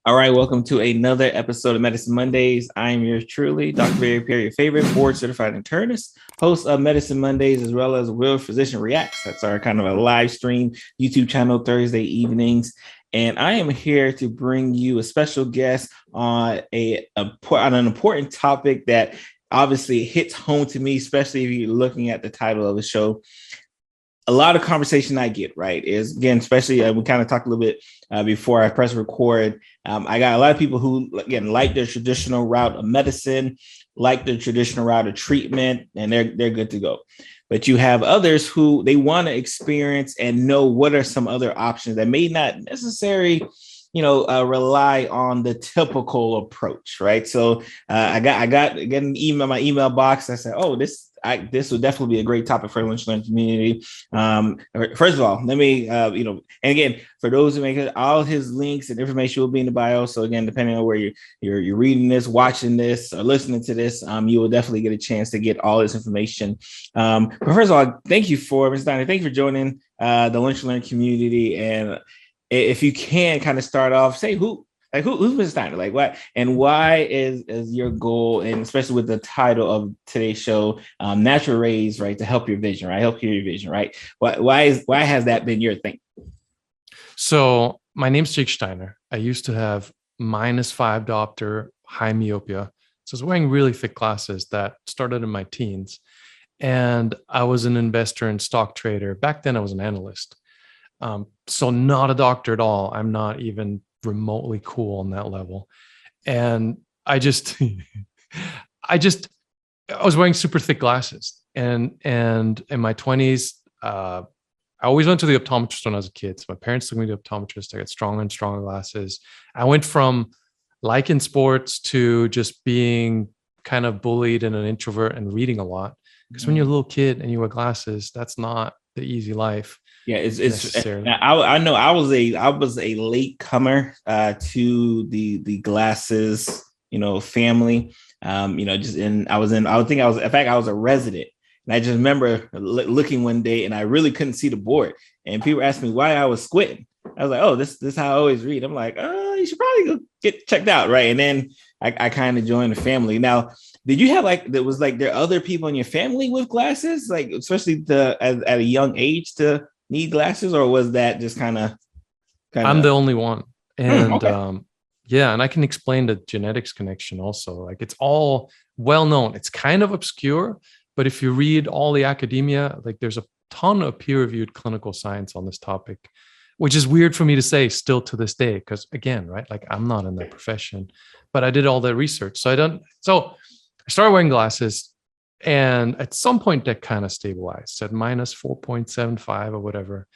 All right, welcome to another episode of Medicine Mondays. I am yours truly, Dr. Pierre, your favorite board certified internist, host of Medicine Mondays, as well as Real Physician Reacts. That's our kind of a live stream YouTube channel Thursday evenings. And I am here to bring you a special guest on on an important topic that obviously hits home to me, especially if you're looking at the title of the show. A lot of conversation I get, right, is again, especially we kind of talked a little bit before I press record. I got a lot of people who, again, like their traditional route of medicine, like the traditional route of treatment, and they're good to go. But you have others who they want to experience and know what are some other options that may not necessarily, rely on the typical approach, right? So I got an email, my email box. I said, oh, this would definitely be a great topic for the lunch learn community. First of all, let me, and again, for those who make it, all his links and information will be in the bio. So again, depending on where you're reading this, watching this, or listening to this, you will definitely get a chance to get all this information. But first of all, thank you Mr. Steiner. Thank you for joining the lunch learn community. And if you can kind of start off, say who's Mr. Steiner? Like what and why is your goal, and especially with the title of today's show, Natural Rays, right, to help your vision, right? Help your vision, right? Why has that been your thing? So my name's Jake Steiner. I used to have -5 diopter, high myopia. So I was wearing really thick glasses that started in my teens. And I was an investor and stock trader. Back then I was an analyst. So not a doctor at all. I'm not even remotely cool on that level. And I was wearing super thick glasses. And in my 20s, I always went to the optometrist when I was a kid. So my parents took me to the optometrist. I got stronger and stronger glasses. I went from liking sports to just being kind of bullied and an introvert and reading a lot. Because when you're a little kid and you wear glasses, that's not the easy life. Yeah, I know I was a late comer to the glasses, family. I was a resident. And I just remember looking one day and I really couldn't see the board. And people asked me why I was squinting. I was like, oh, this is how I always read. I'm like, oh, you should probably go get checked out, right? And then I kind of joined the family. Now, did you have there are other people in your family with glasses, like especially at a young age to need glasses, or was that just kind of? I'm the only one, and okay. And I can explain the genetics connection also. Like it's all well known. It's kind of obscure, but if you read all the academia, like there's a ton of peer-reviewed clinical science on this topic, which is weird for me to say still to this day, because again, right, like I'm not in that profession, but I did all the research. So I started wearing glasses, and at some point that kind of stabilized at -4.75 or whatever,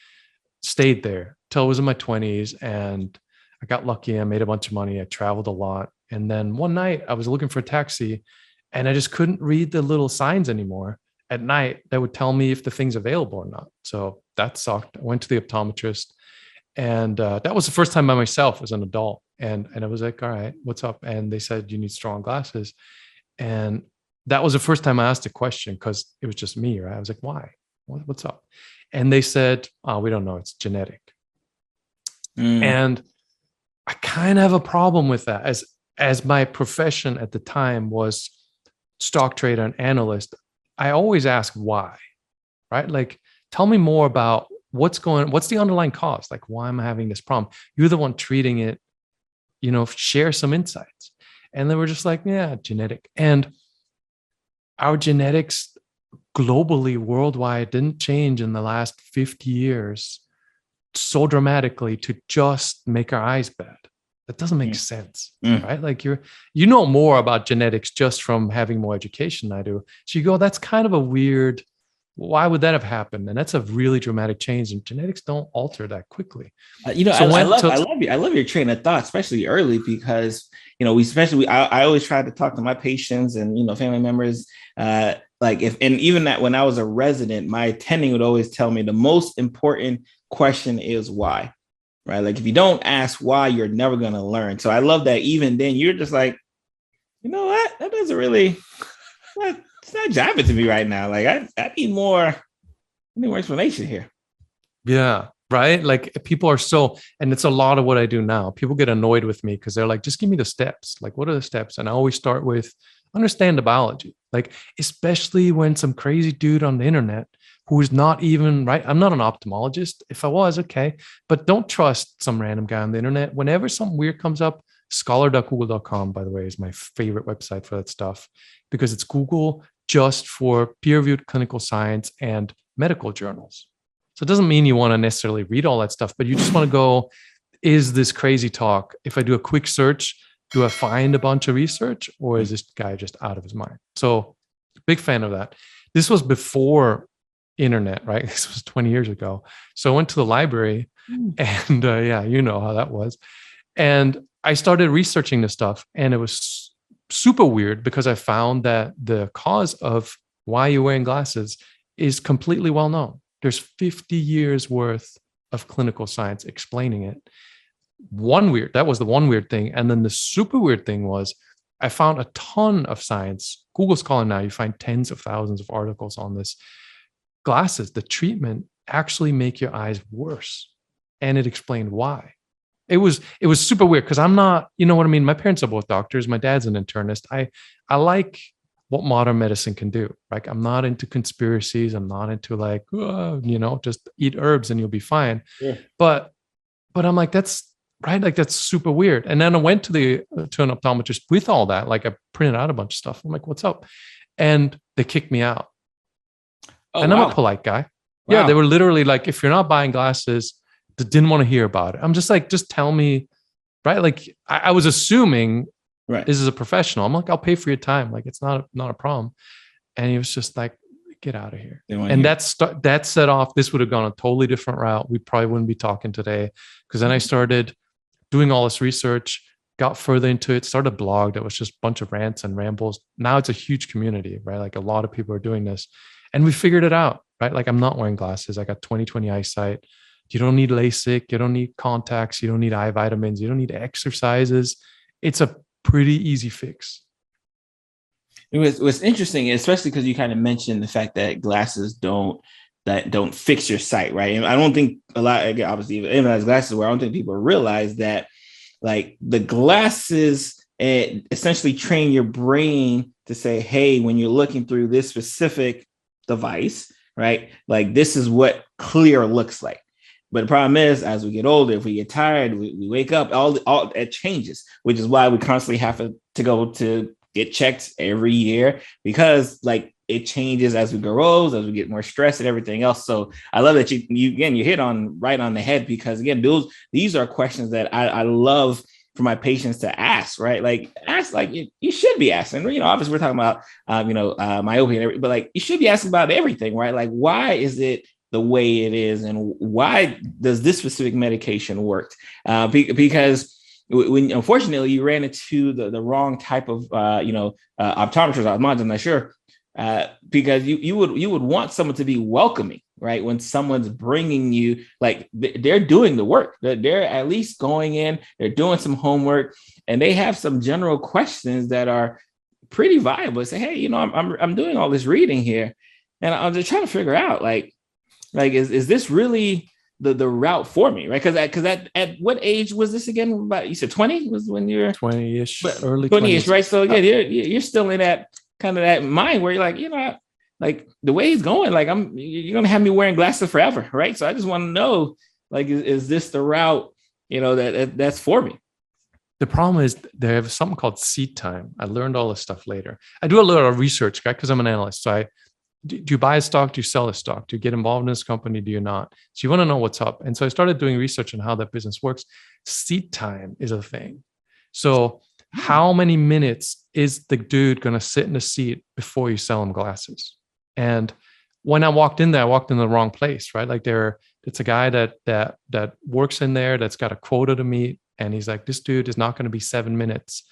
stayed there till I was in my 20s. And I got lucky. I made a bunch of money. I traveled a lot. And then one night I was looking for a taxi and I just couldn't read the little signs anymore at night that would tell me if the thing's available or not. So that sucked. I went to the optometrist, and that was the first time by myself as an adult. And I was like, all right, what's up? And they said, you need strong glasses. And that was the first time I asked a question, because it was just me, right? I was like, why? What's up? And they said, oh, we don't know. It's genetic. And I kind of have a problem with that. As my profession at the time was stock trader and analyst, I always ask why, right? Like, tell me more about what's the underlying cause? Like, why am I having this problem? You're the one treating it, share some insights. And they were just like, yeah, genetic. And our genetics globally, worldwide, didn't change in the last 50 years so dramatically to just make our eyes bad. That doesn't make sense, right? Like you know more about genetics just from having more education than I do. So you go, that's kind of a weird, why would that have happened? And that's a really dramatic change, and genetics don't alter that quickly. I love your train of thought, especially early, because I always try to talk to my patients and family members. Even that when I was a resident, my attending would always tell me the most important question is why, right? Like if you don't ask why, you're never going to learn. So I love that even then you're just like, you know what, that doesn't really, it's not jabbing to me right now. Like I need more explanation here. Yeah. right? Like people are so, and it's a lot of what I do now. People get annoyed with me because they're like, just give me the steps. Like, what are the steps? And I always start with understand the biology. Like, especially when some crazy dude on the internet who is not even right. I'm not an ophthalmologist. If I was, okay. But don't trust some random guy on the internet. Whenever something weird comes up, scholar.google.com, by the way, is my favorite website for that stuff because it's Google just for peer-reviewed clinical science and medical journals. So it doesn't mean you want to necessarily read all that stuff, but you just want to go, is this crazy talk? If I do a quick search, do I find a bunch of research or is this guy just out of his mind? So big fan of that. This was before internet, right? This was 20 years ago. So I went to the library and yeah, you know how that was. And I started researching this stuff and it was super weird because I found that the cause of why you're wearing glasses is completely well known. There's 50 years worth of clinical science explaining it. That was the one weird thing. And then the super weird thing was I found a ton of science. Google Scholar now, you find tens of thousands of articles on this. Glasses, the treatment actually make your eyes worse. And it explained why. It was super weird because I'm not, you know what I mean? My parents are both doctors. My dad's an internist. I like what modern medicine can do. Like I'm not into conspiracies. I'm not into like, just eat herbs and you'll be fine. Yeah. But I'm like, that's right. Like that's super weird. And then I went to an optometrist with all that. Like I printed out a bunch of stuff. I'm like, what's up? And they kicked me out. Oh, and wow. I'm a polite guy. Wow. Yeah, they were literally like, if you're not buying glasses, they didn't want to hear about it. I'm just like, just tell me, right? Like I was assuming this is a professional. I'm like, I'll pay for your time. Like it's not a problem. And he was just like, get out of here. And that set off, this would have gone a totally different route. We probably wouldn't be talking today because then I started doing all this research, got further into it, started a blog that was just a bunch of rants and rambles. Now it's a huge community, right? Like a lot of people are doing this and we figured it out, right? Like I'm not wearing glasses. I got 20/20 eyesight. You don't need LASIK. You don't need contacts. You don't need eye vitamins. You don't need exercises. It's a pretty easy fix. It was interesting, especially because you kind of mentioned the fact that glasses don't fix your sight, right? And I don't think a lot, again, obviously, even as glasses wear, I don't think people realize that like the glasses essentially train your brain to say, hey, when you're looking through this specific device, right? Like this is what clear looks like. But the problem is, as we get older, if we get tired, we wake up, all it changes, which is why we constantly have to go to get checked every year because like it changes as we grow old, as we get more stressed and everything else. So I love that you hit on right on the head because again, these are questions that I love for my patients to ask, right? Like ask, like you should be asking, obviously we're talking about, myopia and everything, but like you should be asking about everything, right? Like, why is it the way it is and why does this specific medication work? Because when unfortunately you ran into the wrong type of optometrist, I'm not sure, because you would want someone to be welcoming, right? When someone's bringing you, like they're doing the work, they're at least going in, they're doing some homework, and they have some general questions that are pretty viable. Say, hey, I'm doing all this reading here, and I'm just trying to figure out like is this really the route for me, right? Because at what age was this again? About, you said 20 was when you're 20-ish, early 20-ish, right? So yeah, you're still in that kind of that mind where you're like, like the way he's going, like you're gonna have me wearing glasses forever, right? So I just want to know, like, is this the route, that's for me? The problem is they have something called seat time. I learned all this stuff later. I do a lot of research, right? Because I'm an analyst, so do you buy a stock? Do you sell a stock? Do you get involved in this company? Do you not? So you want to know what's up. And so I started doing research on how that business works. Seat time is a thing. So how many minutes is the dude going to sit in the seat before you sell him glasses? And when I walked in there, I walked in the wrong place, right? Like it's a guy that works in there that's got a quota to meet. And he's like, this dude is not going to be 7 minutes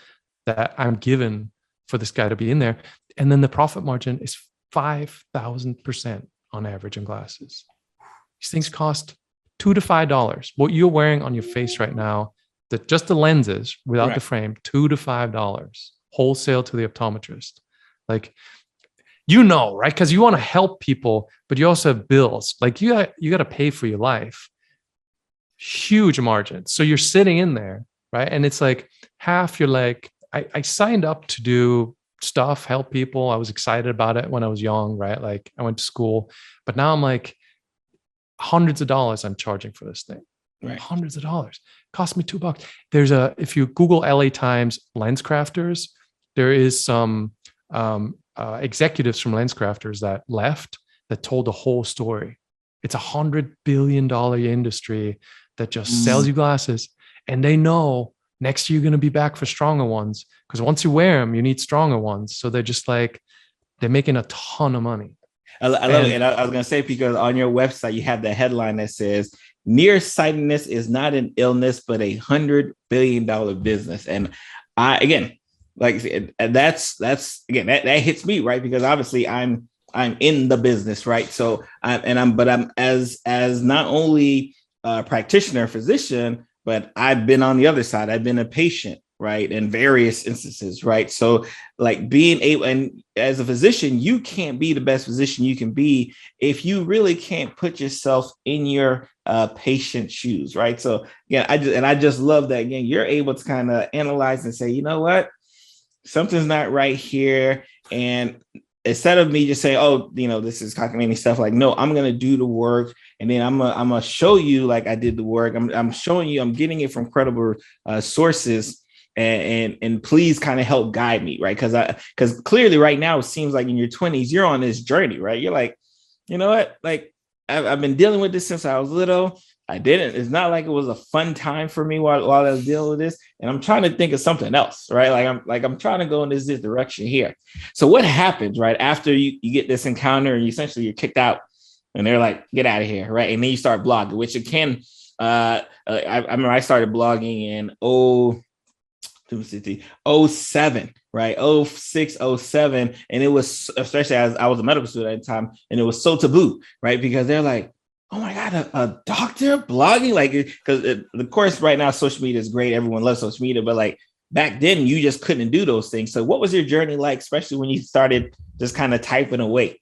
that I'm given for this guy to be in there. And then the profit margin is 5,000% on average in glasses. These things cost $2 to $5. What you're wearing on your face right now, just the lenses without the frame, $2 to $5 wholesale to the optometrist. Like, right? Because you want to help people, but you also have bills. Like you got to pay for your life. huge margins. So you're sitting in there, right? And it's like half you're like, I signed up to do stuff, help people. I was excited about it when I was young, right? Like I went to school, but now I'm like hundreds of dollars I'm charging for this thing. Right. Hundreds of dollars. Cost me $2. If you Google LA Times lens crafters, there is some executives from lens crafters that left that told the whole story. It's $100 billion industry that just sells you glasses, and they know next year you're going to be back for stronger ones, because once you wear them, you need stronger ones. So they're just like, they're making a ton of money. I love it. And I was going to say, because on your website, you have the headline that says, nearsightedness is not an illness, but $100 billion business. And again, like that's again, that hits me, right? Because obviously I'm in the business, right? So I'm as not only a practitioner, physician, but I've been on the other side. I've been a patient, right, in various instances, right? So like being able, and as a physician, you can't be the best physician you can be if you really can't put yourself in your patient shoes, right? So again, I just love that, again, you're able to kind of analyze and say, you know what, something's not right here. And instead of me just saying, oh, this is cockamamie stuff, like, no, I'm going to do the work. And then I'm going to show you, like I did the work. I'm showing you, I'm getting it from credible sources, and please kind of help guide me. Right. Because clearly right now, it seems like in your 20s, you're on this journey, right? You're like, you know what? Like I've been dealing with this since I was little. It's not like it was a fun time for me while I was dealing with this. And I'm trying to think of something else, right? I'm trying to go in this direction here. So what happens, right, after you get this encounter and you're kicked out and they're like, get out of here, right? And then you start blogging, which it can, I remember I started blogging in 07, right? 06, 07. And it was, especially as I was a medical student at the time, and it was so taboo, right? Because they're like, oh my God, a doctor blogging? Like, because of course, right now, social media is great. Everyone loves social media, but like back then, you just couldn't do those things. So what was your journey like, especially when you started just kind of typing away?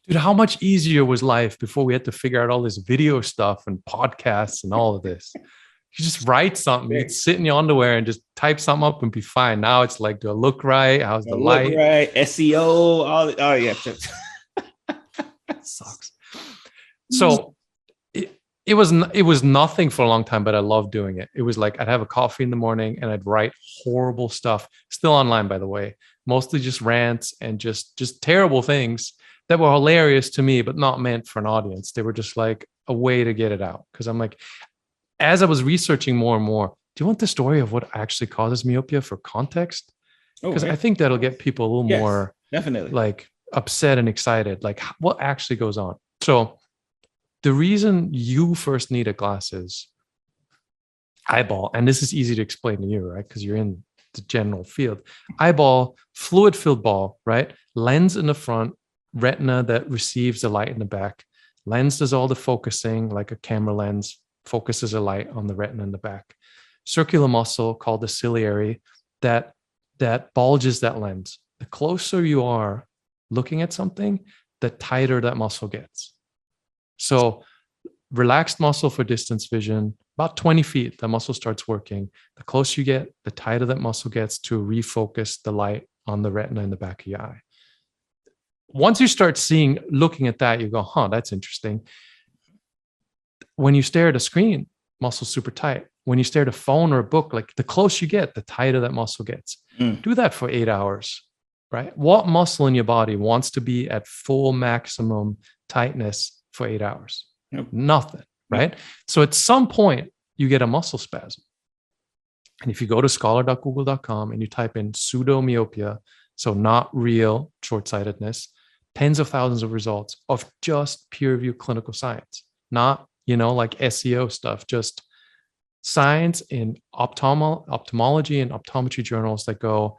Dude, how much easier was life before we had to figure out all this video stuff and podcasts and all of this? You just write something, you sit in your underwear and just type something up and be fine. Now it's like, do I look right? How's the light? Right, SEO, oh yeah. That sucks. So it was nothing for a long time, but I loved doing it. It was like I'd have a coffee in the morning and I'd write horrible stuff, still online, by the way, mostly just rants and just terrible things that were hilarious to me, but not meant for an audience. They were just like a way to get it out. Because I'm like, as I was researching more and more, do you want the story of what actually causes myopia for context? Because I think that'll get people a little more definitely like upset and excited, like what actually goes on. So the reason you first need a glasses eyeball, and this is easy to explain to you, right? Because you're in the general field. Eyeball, fluid-filled ball, right? Lens in the front, retina that receives the light in the back. Lens does all the focusing, like a camera lens focuses a light on the retina in the back. Circular muscle called the ciliary that bulges that lens. The closer you are looking at something, the tighter that muscle gets. So relaxed muscle for distance vision, about 20 feet, the muscle starts working. The closer you get, the tighter that muscle gets to refocus the light on the retina in the back of your eye. Once you start looking at that, you go, huh, that's interesting. When you stare at a screen, muscle's super tight. When you stare at a phone or a book, like the closer you get, the tighter that muscle gets. Do that for 8 hours, right? What muscle in your body wants to be at full maximum tightness for 8 hours? Nothing, right? So at some point, you get a muscle spasm. And if you go to scholar.google.com and you type in pseudomyopia, so not real short-sightedness, tens of thousands of results of just peer-reviewed clinical science, not, like SEO stuff, just science in ophthalmology and optometry journals that go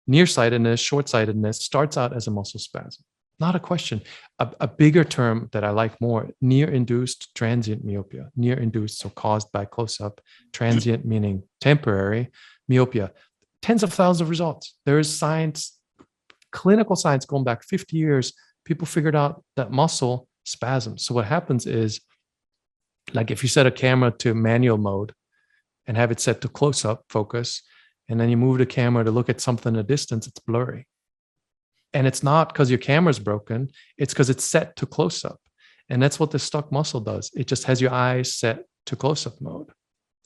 nearsightedness, short-sightedness starts out as a muscle spasm. Not a question. A bigger term that I like more, near-induced transient myopia. Near-induced, so caused by close-up. Transient meaning temporary. Myopia. Tens of thousands of results. There is science, clinical science going back 50 years. People figured out that muscle spasms. So what happens is Like if you set a camera to manual mode and have it set to close-up focus, and then you move the camera to look at something at a distance, it's blurry. And it's not because your camera's broken, it's because it's set to close-up. And that's what the stuck muscle does. It just has your eyes set to close-up mode.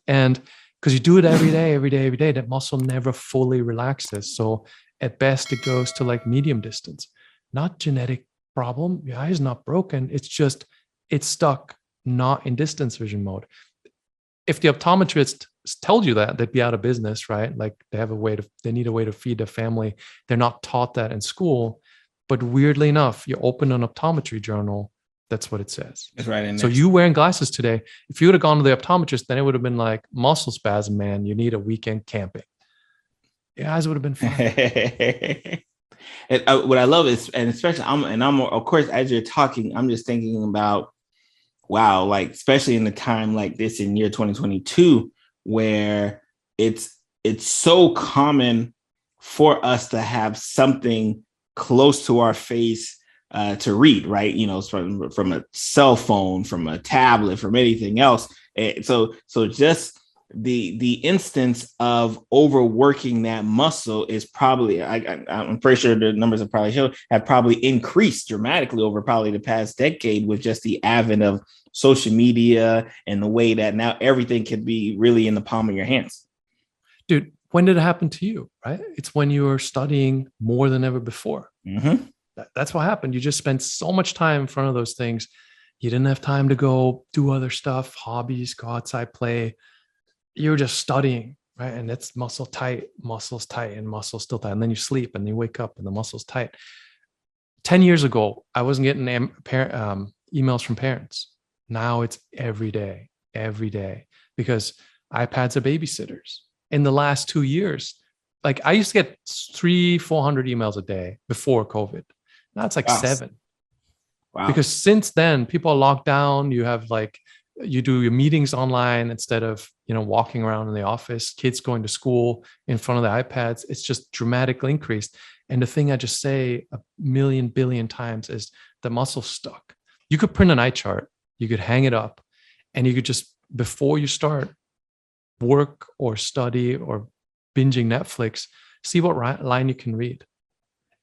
And because you do it every day, that muscle never fully relaxes. So at best, it goes to like medium distance. Not genetic problem. Your eye is not broken. It's just, it's stuck, not in distance vision mode. If the optometrist told you that, they'd be out of business, right? Like they need a way to feed their family. They're not taught that in school. But weirdly enough, you open an optometry journal, that's what it says. It's right in there. So you wearing glasses today, if you would have gone to the optometrist, then it would have been like muscle spasm, man. You need a weekend camping. Your eyes would have been fine. And what I love is, and especially I'm of course, as you're talking, I'm just thinking about, wow, like especially in a time like this in year 2022, where it's so common for us to have something close to our face to read, right? You know, from a cell phone, from a tablet, from anything else. So just the instance of overworking that muscle is probably, I'm pretty sure the numbers have probably increased dramatically over probably the past decade with just the advent of social media and the way that now everything can be really in the palm of your hands. Dude, when did it happen to you, right? It's when you were studying more than ever before. Mm-hmm. That's what happened. You just spent so much time in front of those things. You didn't have time to go do other stuff, hobbies, go outside, play. You were just studying, right? And it's muscles tight, and muscles still tight. And then you sleep and you wake up and the muscle's tight. 10 years ago, I wasn't getting emails from parents. Now it's every day, because iPads are babysitters. In the last 2 years, like I used to get 300-400 emails a day before COVID. Now it's like 7. Wow. Because since then, people are locked down. You have like, you do your meetings online instead of, walking around in the office, kids going to school in front of the iPads. It's just dramatically increased. And the thing I just say a million billion times is the muscle's stuck. You could print an eye chart, you could hang it up, and you could just, before you start work or study or binging Netflix, see what line you can read.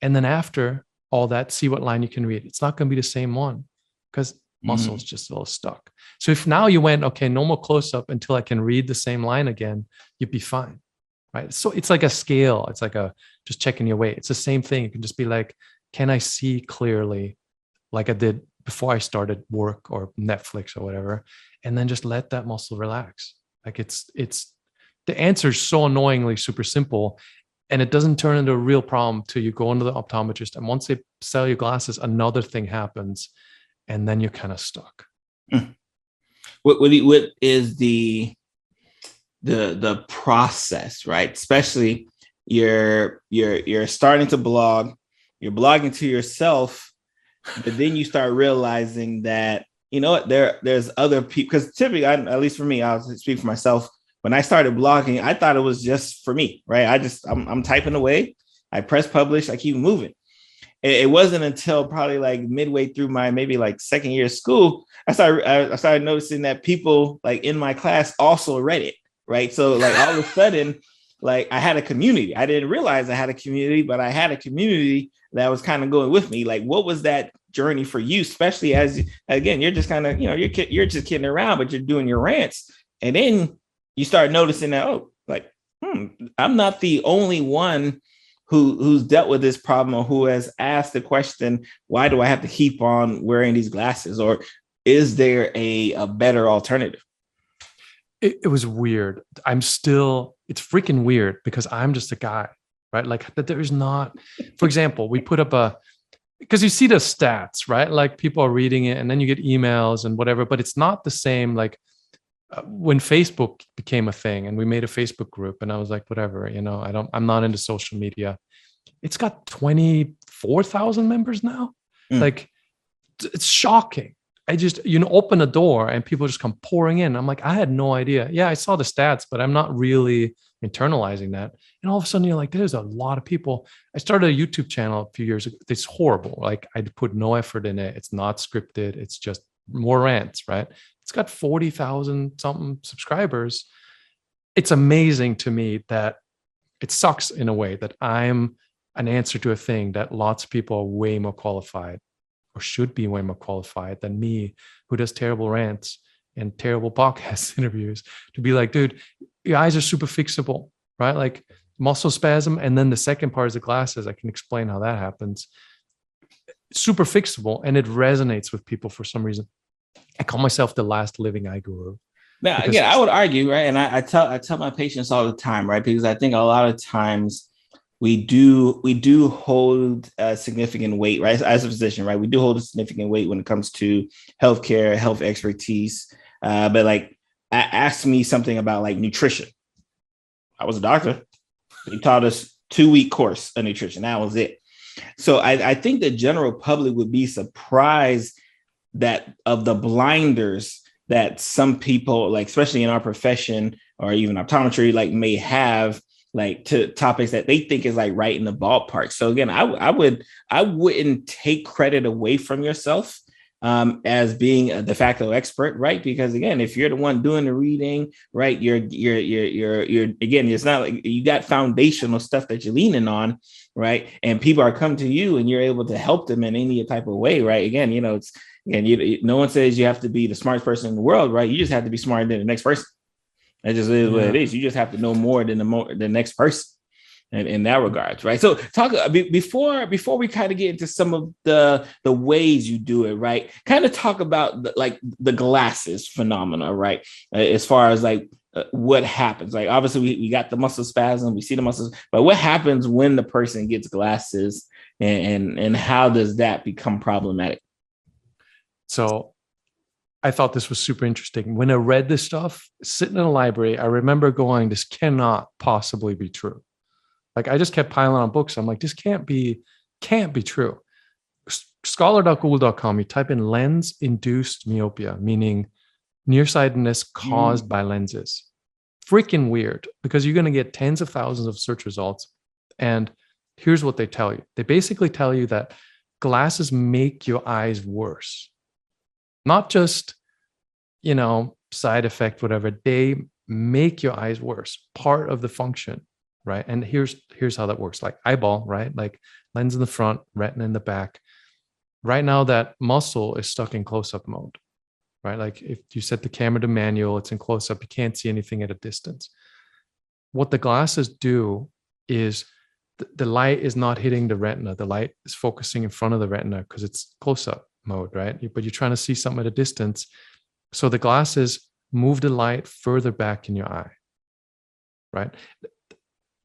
And then after all that, see what line you can read. It's not going to be the same one because muscles just a little stuck. So if now you went, okay, no more close up until I can read the same line again, you'd be fine, right? So it's like a scale. It's like just checking your weight. It's the same thing. You can just be like, can I see clearly like I did before I started work or Netflix or whatever, and then just let that muscle relax. Like it's the answer is so annoyingly super simple, and it doesn't turn into a real problem till you go into the optometrist. And once they sell you glasses, another thing happens, and then you're kind of stuck. What is the process, right? Especially you're starting to blog, you're blogging to yourself, but then you start realizing that, there's other people, because typically, at least for me, I'll speak for myself. When I started blogging, I thought it was just for me, right? I'm typing away, I press publish, I keep moving. It wasn't until probably like midway through my maybe like second year of school, I started noticing that people like in my class also read it, right? So like all of a sudden, like I had a community. I didn't realize I had a community, but I had a community that was kind of going with me. Like, what was that journey for you? Especially as, again, you're just kind of, you're just kidding around, but you're doing your rants. And then you start noticing that, I'm not the only one who's dealt with this problem or who has asked the question, why do I have to keep on wearing these glasses? Or is there a better alternative? It was weird. It's freaking weird because I'm just a guy, right? Like that there's not, for example, we put up because you see the stats, right? Like people are reading it and then you get emails and whatever, but it's not the same. Like when Facebook became a thing and we made a Facebook group and I was like, whatever, I'm not into social media. It's got 24,000 members now. Like it's shocking. I just, open a door and people just come pouring in. I'm like, I had no idea. Yeah, I saw the stats, but I'm not really internalizing that. And all of a sudden you're like, there's a lot of people. I started a YouTube channel a few years ago. It's horrible. Like I put no effort in it. It's not scripted. It's just more rants, right? It's got 40,000 something subscribers. It's amazing to me that it sucks in a way that I'm an answer to a thing that lots of people are way more qualified or should be way more qualified than me, who does terrible rants and terrible podcast interviews, to be like, dude, your eyes are super fixable, right? Like muscle spasm. And then the second part is the glasses. I can explain how that happens. Super fixable, and it resonates with people for some reason. I call myself the last living eye guru. Now, again, I would argue, right? And I tell my patients all the time, right? Because I think a lot of times we do hold a significant weight, right? As a physician, right? We do hold a significant weight when it comes to healthcare, health expertise. But like, ask me something about like nutrition. I was a doctor. They taught us 2-week course of nutrition. That was it. So I think the general public would be surprised that of the blinders that some people, like especially in our profession or even optometry, like may have like to topics that they think is like right in the ballpark. So again, I wouldn't take credit away from yourself as being a de facto expert, right? Because again, if you're the one doing the reading, right, you're again, it's not like you got foundational stuff that you're leaning on, right? And people are coming to you and you're able to help them in any type of way, right? Again, it's no one says you have to be the smartest person in the world, right? You just have to be smarter than the next person. That just is what it is. You just have to know more than the next person. In that regards, right? So talk before we kind of get into some of the ways you do it, right? Kind of talk about the glasses phenomena, right? As far as like what happens, like obviously we got the muscle spasm, we see the muscles, but what happens when the person gets glasses, and how does that become problematic? So I thought this was super interesting. When I read this stuff, sitting in a library, I remember going, this cannot possibly be true. Like I just kept piling on books. I'm like, this can't be true. Scholar.google.com, you type in lens-induced myopia, meaning nearsightedness caused by lenses. Freaking weird, because you're going to get tens of thousands of search results. And here's what they tell you. They basically tell you that glasses make your eyes worse. Not just, side effect, whatever. They make your eyes worse. Part of the function. Right. And here's how that works. Like eyeball, right? Like lens in the front, retina in the back. Right now, that muscle is stuck in close-up mode, right? Like if you set the camera to manual, it's in close-up. You can't see anything at a distance. What the glasses do is the light is not hitting the retina. The light is focusing in front of the retina because it's close-up mode, right? But you're trying to see something at a distance. So the glasses move the light further back in your eye, right?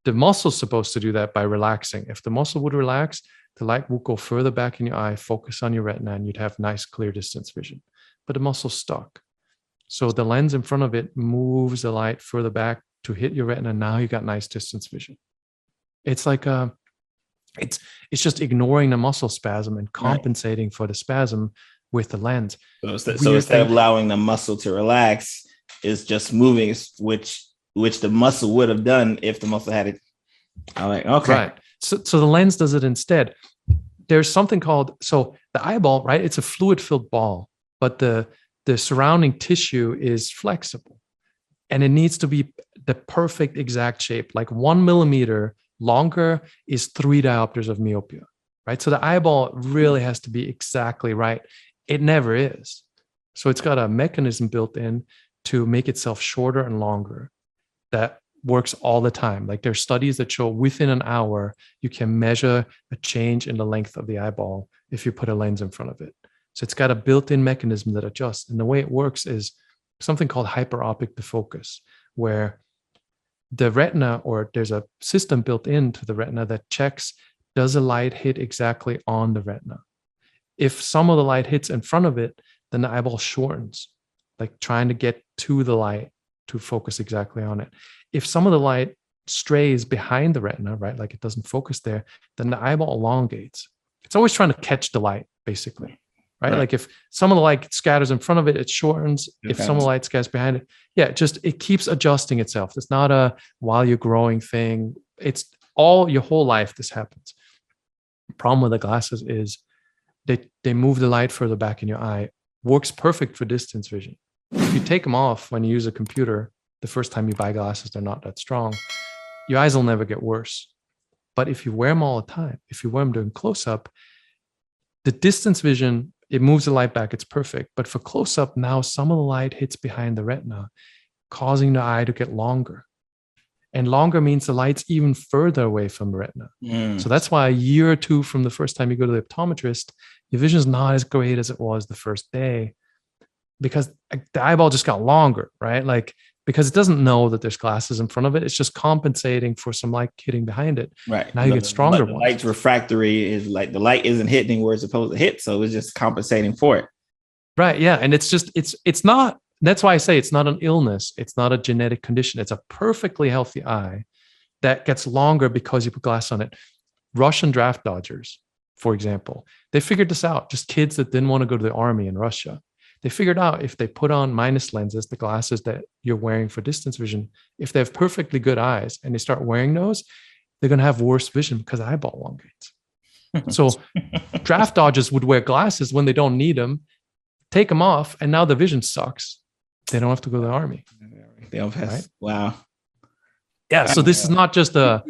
The muscle's supposed to do that by relaxing. If the muscle would relax, the light will go further back in your eye, focus on your retina, and you'd have nice, clear distance vision. But the muscle's stuck. So the lens in front of it moves the light further back to hit your retina. Now you got nice distance vision. It's like it's just ignoring the muscle spasm and compensating for the spasm with the lens. So instead of allowing the muscle to relax, it's just moving, which the muscle would have done if the muscle had it. I'm like, okay. Right. So the lens does it instead. There's something called, so the eyeball, right? It's a fluid-filled ball, but the surrounding tissue is flexible. And it needs to be the perfect exact shape. Like 1 millimeter longer is 3 diopters of myopia, right? So the eyeball really has to be exactly right. It never is. So it's got a mechanism built in to make itself shorter and longer. That works all the time. Like there's studies that show within an hour, you can measure a change in the length of the eyeball if you put a lens in front of it. So it's got a built-in mechanism that adjusts. And the way it works is something called hyperopic defocus, where the retina, or there's a system built into the retina that checks, does the light hit exactly on the retina? If some of the light hits in front of it, then the eyeball shortens, like trying to get to the light to focus exactly on it. If some of the light strays behind the retina, right, like it doesn't focus there, then the eyeball elongates. It's always trying to catch the light, basically, right? Like if some of the light scatters in front of it, it shortens. Okay. If some of the light scatters behind it, it keeps adjusting itself. It's not a while you're growing thing. It's all your whole life this happens. The problem with the glasses is they move the light further back in your eye. Works perfect for distance vision. If you take them off when you use a computer, the first time you buy glasses, they're not that strong. Your eyes will never get worse. But if you wear them all the time, if you wear them during close-up, the distance vision, it moves the light back, it's perfect. But for close-up, now some of the light hits behind the retina, causing the eye to get longer. And longer means the light's even further away from the retina. So that's why a year or two from the first time you go to the optometrist, your vision's not as great as it was the first day, because the eyeball just got longer, right? Like, because it doesn't know that there's glasses in front of it. It's just compensating for some light hitting behind it. Right. Now you get stronger. The light's refractory is like the light isn't hitting where it's supposed to hit. So it's just compensating for it. Right. Yeah. And it's just, it's not, that's why I say it's not an illness. It's not a genetic condition. It's a perfectly healthy eye that gets longer because you put glass on it. Russian draft dodgers, for example, they figured this out. Just kids that didn't want to go to the army in Russia. They figured out if they put on minus lenses, the glasses that you're wearing for distance vision, if they have perfectly good eyes and they start wearing those, they're going to have worse vision because the eyeball elongates. So draft dodgers would wear glasses when they don't need them, take them off, and now the vision sucks. They don't have to go to the army. They don't have, right? Wow. Yeah. So this is not just a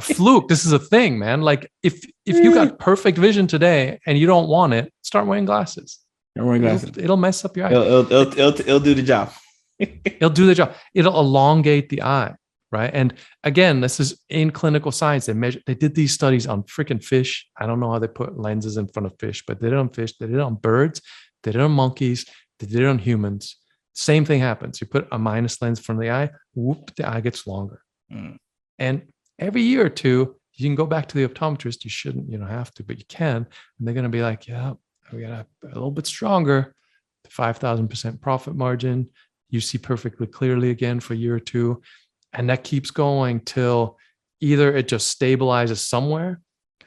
fluke. This is a thing, man. Like if you got perfect vision today and you don't want it, start wearing glasses. It'll mess up your eye. It'll do the job. It'll do the job. It'll elongate the eye, right? And again, this is in clinical science. They did these studies on freaking fish. I don't know how they put lenses in front of fish, but they did it on fish. They did it on birds. They did it on monkeys. They did it on humans. Same thing happens. You put a minus lens in front of the eye, whoop, the eye gets longer. And every year or two, you can go back to the optometrist. You shouldn't, you don't have to, but you can. And they're going to be like, yeah, we got a little bit stronger, 5,000% profit margin. You see perfectly clearly again for a year or two. And that keeps going till either it just stabilizes somewhere.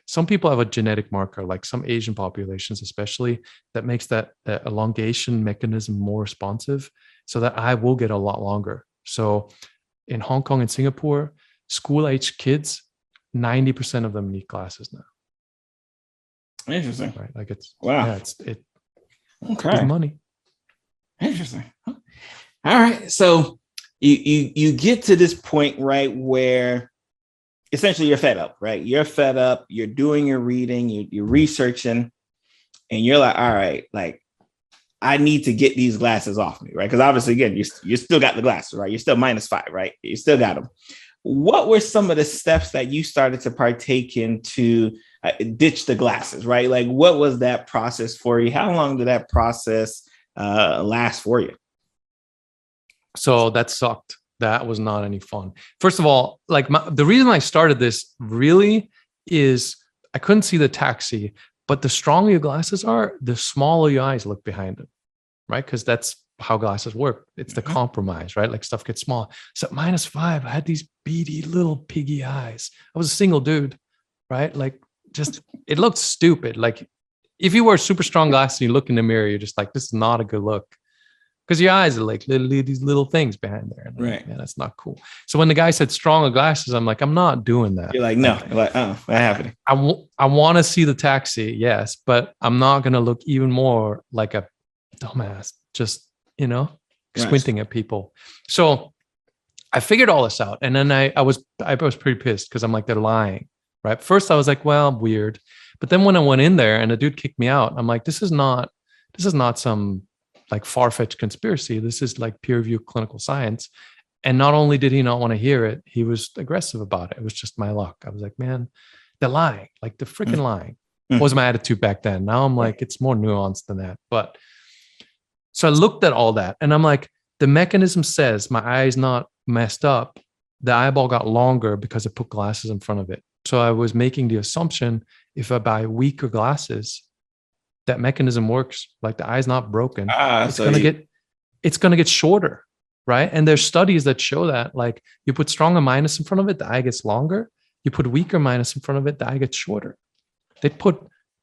Some people have a genetic marker, like some Asian populations, especially, that makes that elongation mechanism more responsive. So that eye will get a lot longer. So in Hong Kong and Singapore, school-age kids, 90% of them need glasses now. Interesting. Right. Like it's, wow. Yeah, okay. Big money. Interesting. All right. So you get to this point, right, where essentially you're fed up, right? You're fed up. You're doing your reading, you're researching, and you're like, all right, like I need to get these glasses off me, right? Because obviously, again, you still got the glasses, right? You're still -5, right? You still got them. What were some of the steps that you started to partake in to ditch the glasses, right? Like, what was that process for you? How long did that process last for you? So that sucked. That was not any fun. First of all, like the reason I started this really is I couldn't see the taxi, but the stronger your glasses are, the smaller your eyes look behind them, right? Because that's how glasses work. It's the compromise, right? Like stuff gets small. So -5, I had these beady little piggy eyes. I was a single dude, right? Like just, it looked stupid. Like if you wear super strong glasses and you look in the mirror, you're just like, this is not a good look. Because your eyes are like literally these little things behind there. And right. Man, that's not cool. So when the guy said stronger glasses, I'm like, I'm not doing that. You're like, no. You're like, oh, what happened? I want to see the taxi, yes, but I'm not going to look even more like a dumbass, just, squinting at people. So I figured all this out. And then I was pretty pissed because I'm like, they're lying, right? First I was like, well, weird. But then when I went in there and the dude kicked me out, I'm like, this is not some like far-fetched conspiracy. This is like peer-reviewed clinical science. And not only did he not want to hear it, he was aggressive about it. It was just my luck. I was like, man, they're lying. Like they're freaking lying. Was my attitude back then. Now I'm like, it's more nuanced than that. But so I looked at all that and I'm like, the mechanism says my eye is not messed up. The eyeball got longer because I put glasses in front of it. So I was making the assumption if I buy weaker glasses, that mechanism works. Like the eye's not broken. It's gonna get shorter, right? And there's studies that show that, like you put stronger minus in front of it, the eye gets longer. You put weaker minus in front of it, the eye gets shorter. They put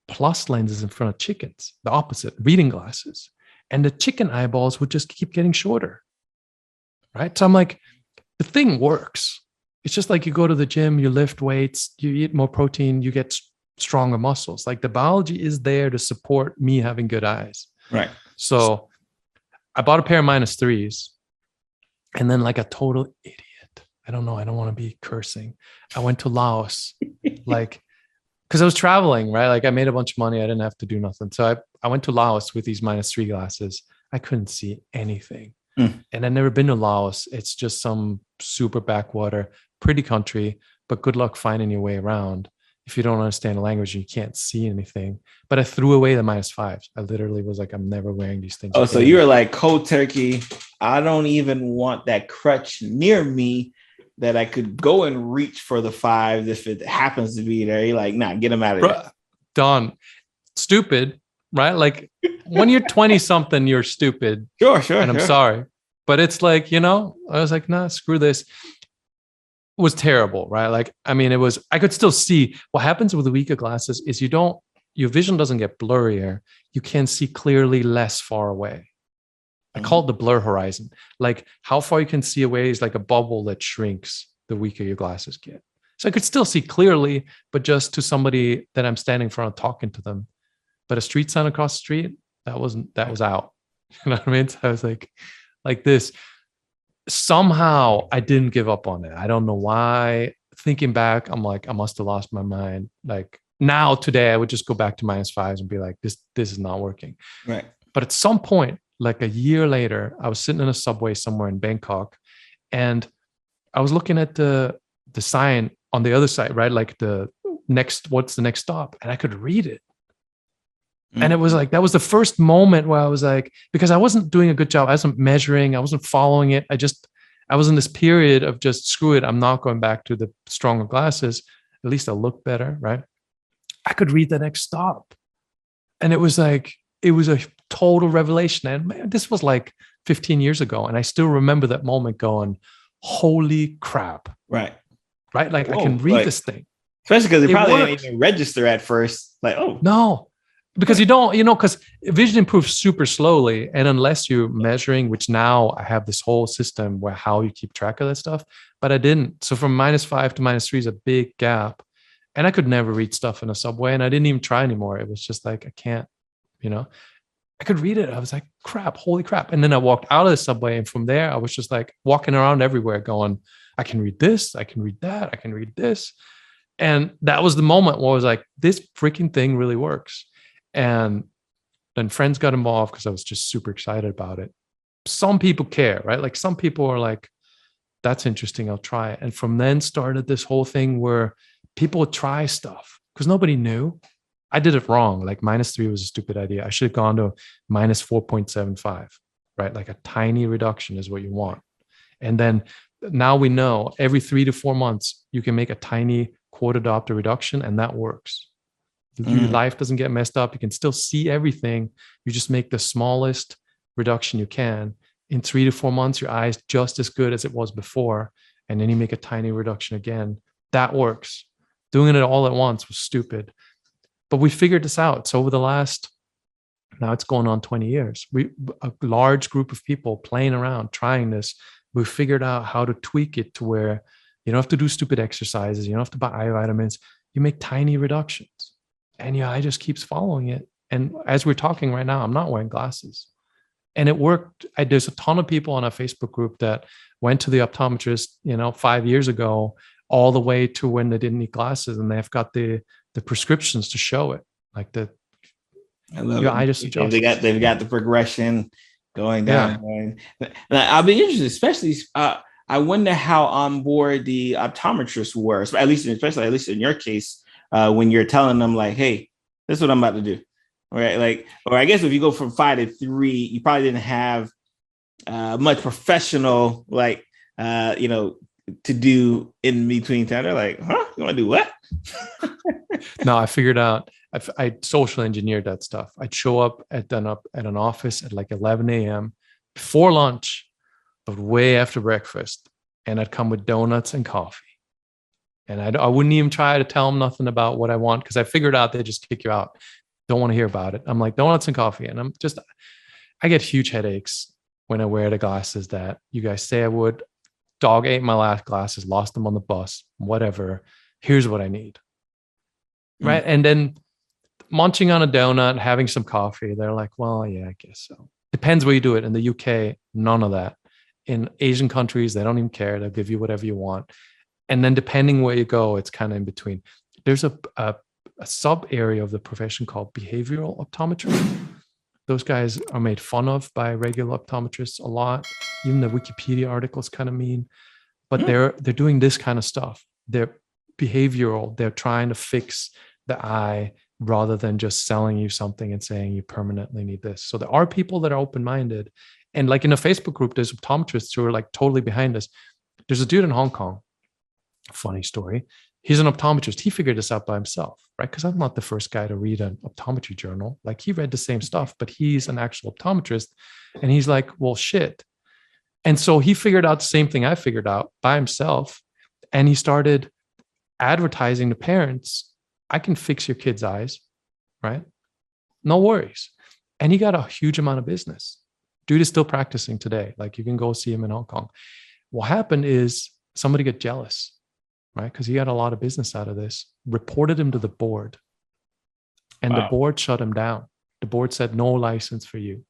plus lenses in front of chickens, the opposite, reading glasses, and the chicken eyeballs would just keep getting shorter, right? So I'm like, the thing works. It's just like you go to the gym, you lift weights, you eat more protein, you get stronger muscles. Like the biology is there to support me having good eyes. Right. So I bought a pair of -3s, and then like a total idiot. I don't know. I don't want to be cursing. I went to Laos, like, because I was traveling, right? Like I made a bunch of money. I didn't have to do nothing. So I went to Laos with these -3 glasses. I couldn't see anything. And I'd never been to Laos. It's just some super backwater, pretty country, but good luck finding your way around if you don't understand the language and you can't see anything. But I threw away the -5s. I literally was like, I'm never wearing these things. Oh, again. So you were like cold turkey. I don't even want that crutch near me that I could go and reach for the 5s if it happens to be there. You're like, nah, get them out of there. Done. Stupid, right? Like when you're 20 something, you're stupid. Sure. And I'm sorry. But it's like, you know, I was like, nah, screw this. It was terrible, right? Like, I mean, I could still see. What happens with the weaker glasses is your vision doesn't get blurrier. You can see clearly less far away. I call it the blur horizon. Like how far you can see away is like a bubble that shrinks the weaker your glasses get. So I could still see clearly, but just to somebody that I'm standing in front of talking to them. But a street sign across the street, that was out. You know what I mean? So I was like this. Somehow I didn't give up on it. I don't know why. Thinking back, I'm like, I must have lost my mind. Like now today, I would just go back to -5s and be like, this is not working. Right. But at some point, like a year later, I was sitting in a subway somewhere in Bangkok, and I was looking at the sign on the other side, right? Like what's the next stop? And I could read it. And it was like, that was the first moment where I was like, because I wasn't doing a good job. I wasn't measuring. I wasn't following it. I was in this period of just screw it. I'm not going back to the stronger glasses. At least I'll look better, right? I could read the next stop. And it was like, it was a total revelation. And man, this was like 15 years ago. And I still remember that moment going, holy crap. Right. Like whoa, I can read this thing. Especially because it probably didn't even register at first. Like, oh. No. Because you don't, because vision improves super slowly. And unless you're measuring, which now I have this whole system where how you keep track of that stuff, but I didn't. So from -5 to -3 is a big gap. And I could never read stuff in a subway, and I didn't even try anymore. It was just like, I can't, I could read it. I was like, crap, holy crap. And then I walked out of the subway, and from there, I was just like walking around everywhere going, I can read this, I can read that, I can read this. And that was the moment where I was like, this freaking thing really works. And then friends got involved because I was just super excited about it. Some people care, right? Like some people are like, that's interesting, I'll try it. And from then started this whole thing where people would try stuff because nobody knew. I did it wrong. Like -3 was a stupid idea. I should have gone to -4.75, right? Like a tiny reduction is what you want. And then now we know every 3 to 4 months, you can make a tiny quote adopter reduction, and that works. Your life doesn't get messed up. You can still see everything. You just make the smallest reduction you can. In 3 to 4 months, your eye's just as good as it was before. And then you make a tiny reduction again. That works. Doing it all at once was stupid. But we figured this out. So over the last, now it's going on 20 years, a large group of people playing around, trying this, we figured out how to tweak it to where you don't have to do stupid exercises. You don't have to buy eye vitamins. You make tiny reductions. And your eye just keeps following it. And as we're talking right now, I'm not wearing glasses. And it worked. There's a ton of people on our Facebook group that went to the optometrist, 5 years ago, all the way to when they didn't need glasses, and they've got the prescriptions to show it. Like your eye just adjusts. They've got the progression going down. Yeah. I'll be interested, especially. I wonder how on board the optometrists were, especially in your case. When you're telling them like, hey, this is what I'm about to do. Right. Like, or I guess if you go from 5 to 3, you probably didn't have much professional, to do in between time. They're like, huh? You want to do what? No, I figured out, I social engineered that stuff. I'd show up at an office at like 11 a.m. before lunch, but way after breakfast. And I'd come with donuts and coffee. And I wouldn't even try to tell them nothing about what I want because I figured out they just kick you out. Don't want to hear about it. I'm like, donuts and coffee. And I get huge headaches when I wear the glasses that you guys say I would. Dog ate my last glasses, lost them on the bus, whatever. Here's what I need. Right. And then munching on a donut, having some coffee. They're like, well, yeah, I guess so. Depends where you do it. In the UK, none of that. In Asian countries, they don't even care. They'll give you whatever you want. And then depending where you go, it's kind of in between. There's a sub area of the profession called behavioral optometry. Those guys are made fun of by regular optometrists a lot. Even the Wikipedia articles kind of mean, but they're doing this kind of stuff. They're behavioral. They're trying to fix the eye rather than just selling you something and saying you permanently need this. So there are people that are open-minded. And like in a Facebook group, there's optometrists who are like totally behind this. There's a dude in Hong Kong, funny story. He's an optometrist. He figured this out by himself, right? Because I'm not the first guy to read an optometry journal. Like he read the same stuff, but he's an actual optometrist. And he's like, well, shit. And so he figured out the same thing I figured out by himself. And he started advertising to parents, I can fix your kid's eyes, right? No worries. And he got a huge amount of business. Dude is still practicing today. Like you can go see him in Hong Kong. What happened is somebody got jealous, right? Because he got a lot of business out of this, reported him to the board. And the board shut him down. The board said, no license for you.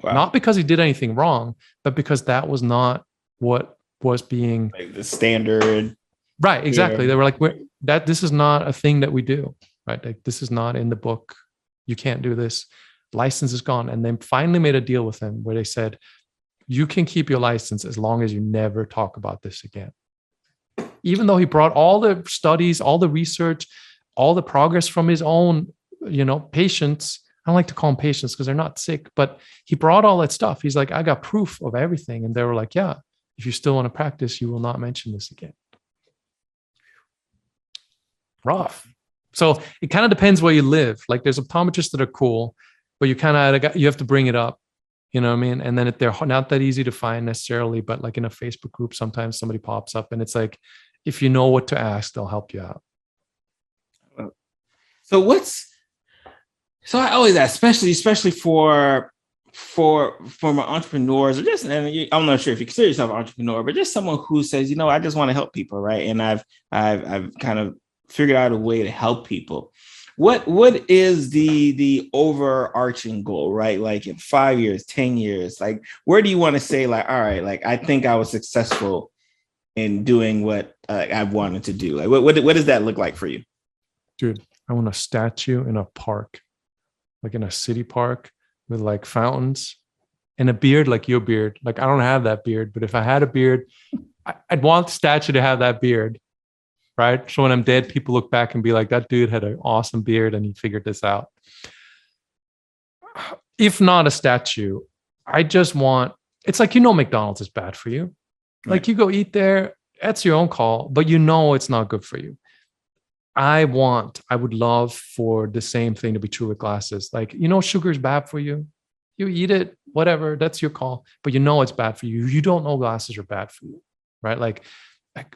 Wow. Not because he did anything wrong, but because that was not what was being like the standard. Right, exactly. They were like, this is not a thing that we do, right? Like this is not in the book. You can't do this. License is gone. And they finally made a deal with him where they said, you can keep your license as long as you never talk about this again. Even though he brought all the studies, all the research, all the progress from his own, patients. I don't like to call them patients because they're not sick, but he brought all that stuff. He's like, I got proof of everything. And they were like, yeah, if you still want to practice, you will not mention this again. Rough. So it kind of depends where you live. Like there's optometrists that are cool, but you have to bring it up. You know what I mean? And then they're not that easy to find necessarily, but like in a Facebook group, sometimes somebody pops up and it's like, if you know what to ask, they'll help you out. So I always ask, especially for my entrepreneurs, or just, and I'm not sure if you consider yourself an entrepreneur, but just someone who says, I just want to help people, right? And I've kind of figured out a way to help people. What is the overarching goal, right? Like in 5 years, 10 years, like where do you want to say, like, all right, like I think I was successful in doing what I wanted to do? Like what does that look like for you? Dude, I want a statue in a park, like in a city park with like fountains and a beard like your beard. Like I don't have that beard, but if I had a beard, I'd want the statue to have that beard. Right. So when I'm dead, people look back and be like, that dude had an awesome beard and he figured this out. If not a statue, I just want, it's like, McDonald's is bad for you. Right. Like you go eat there, that's your own call, but it's not good for you. I would love for the same thing to be true with glasses. Like, sugar is bad for you. You eat it, whatever, that's your call, but it's bad for you. You don't know glasses are bad for you, right? Like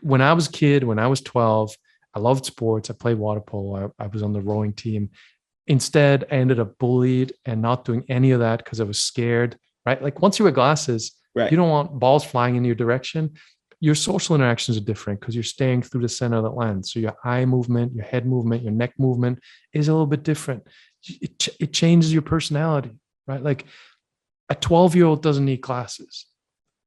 when I was a kid, when I was 12, I loved sports. I played water polo. I was on the rowing team. Instead, I ended up bullied and not doing any of that because I was scared, right? Like once you wear glasses, right, you don't want balls flying in your direction. Your social interactions are different because you're staying through the center of the lens. So your eye movement, your head movement, your neck movement is a little bit different. It changes your personality, right? Like a 12-year-old doesn't need glasses.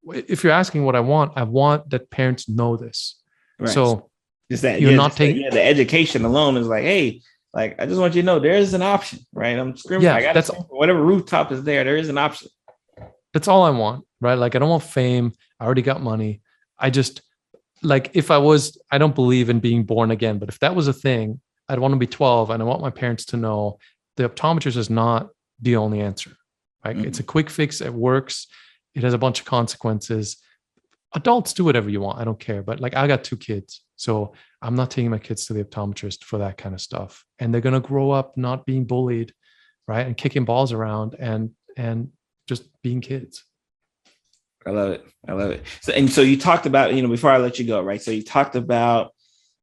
If you're asking what I want that parents know this. Right. So just that you're not taking the education alone is like, hey, like I just want you to know there is an option, right? I'm screaming. Yeah, that's whatever rooftop is there is an option. That's all I want, right? Like I don't want fame. I already got money. I just like I don't believe in being born again, but if that was a thing, I'd want to be 12 and I want my parents to know the optometrist is not the only answer. Right? Mm-hmm. It's a quick fix. It works. It has a bunch of consequences. Adults do whatever you want. I don't care. But like I got 2 kids. So I'm not taking my kids to the optometrist for that kind of stuff. And they're going to grow up not being bullied, right? And kicking balls around and just being kids. I love it. So you talked about, before I let you go, right? So you talked about,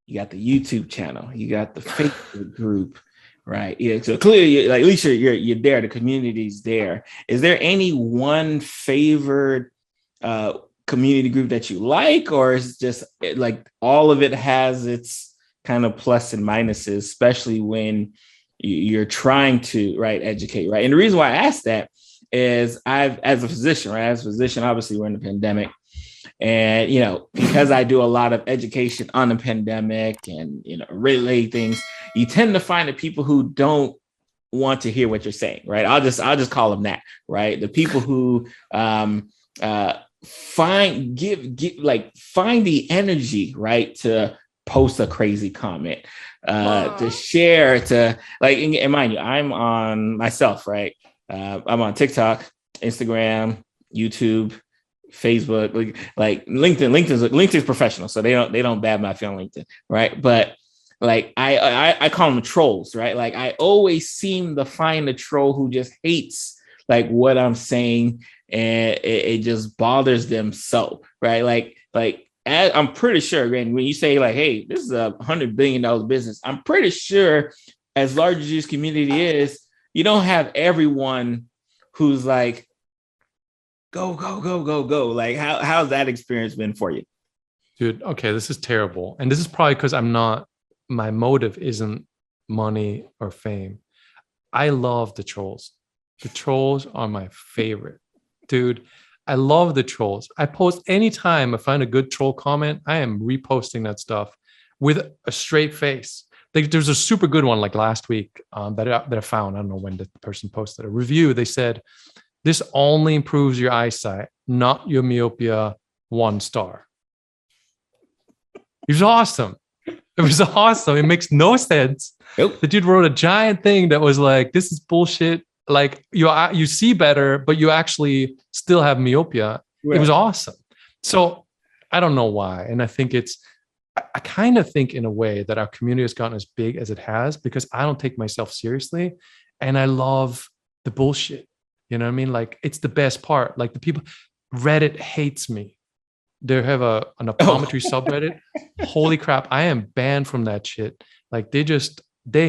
you got the YouTube channel, you got the Facebook group, right? Yeah. So clearly, like at least you're there. The community's there. Is there any one favored community group that you like, or is it just like all of it has its kind of plus and minuses, especially when you're trying to educate, right? And the reason why I asked that is as a physician, right? As a physician, obviously we're in the pandemic. And, because I do a lot of education on the pandemic and, relay things, you tend to find the people who don't want to hear what you're saying, right? I'll just call them that, right? The people who find the energy, right, to post a crazy comment, to share, to and mind you, I'm on myself, right? I'm on TikTok, Instagram, YouTube, Facebook, like LinkedIn. LinkedIn's professional, so they don't badmouth you on LinkedIn, right? But I call them trolls, right? Like I always seem to find a troll who just hates like what I'm saying, and it just bothers them so, right? I'm pretty sure, when you say like, hey, this is $100 billion business, I'm pretty sure as large as this community is, you don't have everyone who's like, go, go, go, go, go. Like how's that experience been for you? Dude, okay, this is terrible. And this is probably because my motive isn't money or fame. I love the trolls. The trolls are my favorite. Dude, I love the trolls. I post anytime I find a good troll comment, I am reposting that stuff with a straight face. There's a super good one like last week that I found. I don't know when the person posted a review. They said, this only improves your eyesight, not your myopia, 1 star. It was awesome. It was awesome. It makes no sense. Nope. The dude wrote a giant thing that was like, this is bullshit. Like you see better, but you actually still have myopia. Right. It was awesome. So I don't know why. And I think I kind of think in a way that our community has gotten as big as it has because I don't take myself seriously. And I love the bullshit. You know what I mean? Like it's the best part. Like the people, Reddit hates me. They have an optometry subreddit. Holy crap. I am banned from that shit. Like they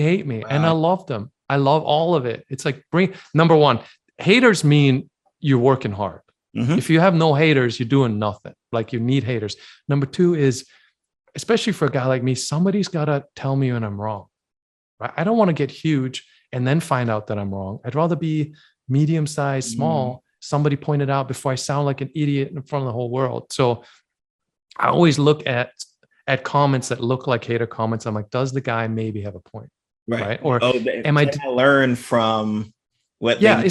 hate me. Wow. And I love them. I love all of it. It's like number one, haters mean you're working hard. Mm-hmm. If you have no haters, you're doing nothing. Like you need haters. Number two is, especially for a guy like me, somebody's got to tell me when I'm wrong. Right? I don't want to get huge and then find out that I'm wrong. I'd rather be medium-sized, small. Somebody pointed out before I sound like an idiot in front of the whole world. So I always look at comments that look like hater comments. I'm like, does the guy maybe have a point? Right? Or am I learn from what? Yeah,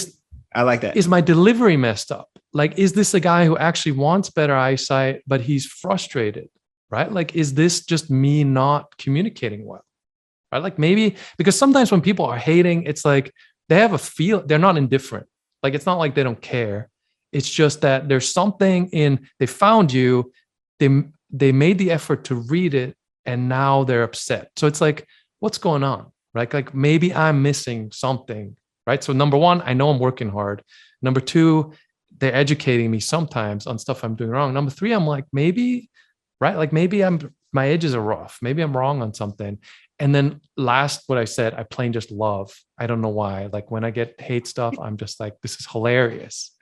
I like that. Is my delivery messed up? Like, is this a guy who actually wants better eyesight, but he's frustrated? Right? Like, is this just me not communicating well? Right? Like maybe because sometimes when people are hating, it's like they have a feel. They're not indifferent. Like it's not like they don't care. It's just that there's something they found you. They made the effort to read it, and now they're upset. So it's like, what's going on? Right? Like maybe I'm missing something, right? So number one, I know I'm working hard. Number two, they're educating me sometimes on stuff I'm doing wrong. Number three, I'm like, maybe, right? Like maybe my edges are rough. Maybe I'm wrong on something. And then last, what I said, I plain just love. I don't know why. Like when I get hate stuff, I'm just like, this is hilarious,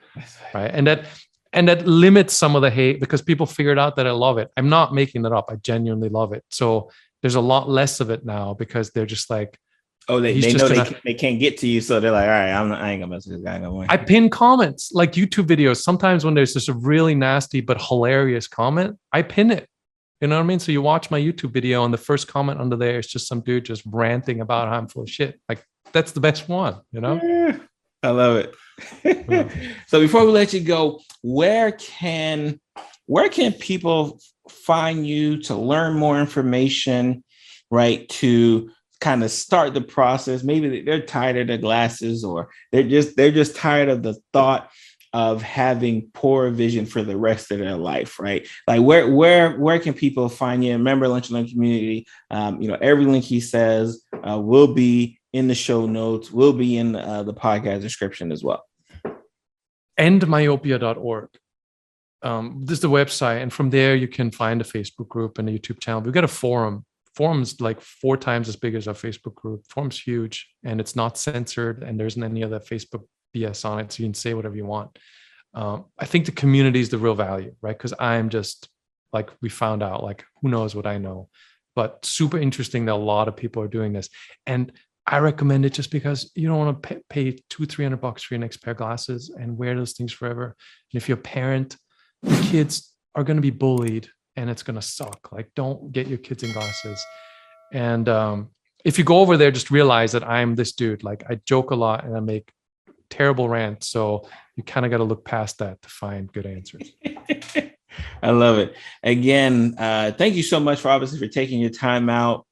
right? And that limits some of the hate because people figured out that I love it. I'm not making it up. I genuinely love it. So there's a lot less of it now because they're just like, oh, they know they can't get to you, so they're like, all right, I ain't gonna mess with this guy no more. I pin comments like YouTube videos. Sometimes when there's just a really nasty but hilarious comment, I pin it. You know what I mean? So you watch my YouTube video and the first comment under there is just some dude just ranting about how I'm full of shit. Like that's the best one, you know? Yeah, I love it. Yeah. So before we let you go, where can people find you to learn more information, right? To kind of start the process. Maybe they're tired of the glasses, or they're just tired of the thought of having poor vision for the rest of their life, right? Like where can people find you? Remember, Lunch and Learn Community. Every link he says will be in the show notes, will be in the podcast description as well. Endmyopia.org. This is the website, and from there you can find a Facebook group and a YouTube channel. We've got a forum. Forum's like 4 times as big as our Facebook group. Forum's huge, and it's not censored, and there isn't any other Facebook BS on it, so you can say whatever you want. I think the community is the real value, right? Because I'm just like, we found out, like, who knows what I know, but super interesting that a lot of people are doing this. And I recommend it just because you don't want to pay $200-300 for your next pair of glasses and wear those things forever. And if you're a parent, your kids are going to be bullied and it's going to suck. Like, don't get your kids in glasses. And if you go over there, just realize that I'm this dude. Like, I joke a lot and I make terrible rants. So you kind of got to look past that to find good answers. I love it. Again, thank you so much for taking your time out,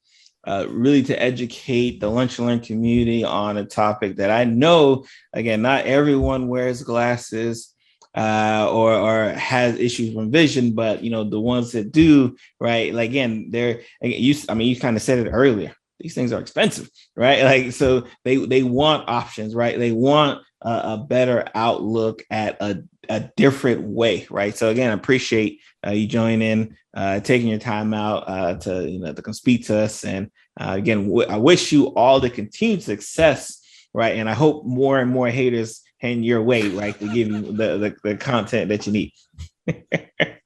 really to educate the Lunch and Learn community on a topic that I know, again, not everyone wears glasses or has issues with vision, but the ones that do, right? Like, again, you kind of said it earlier. These things are expensive, right? Like, so they want options, right? They want a better outlook at a different way, right? So again, I appreciate you joining, taking your time out to come speak to us. And again, I wish you all the continued success, right? And I hope more and more haters hand your way, right, to give you the content that you need.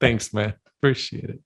Thanks, man. Appreciate it.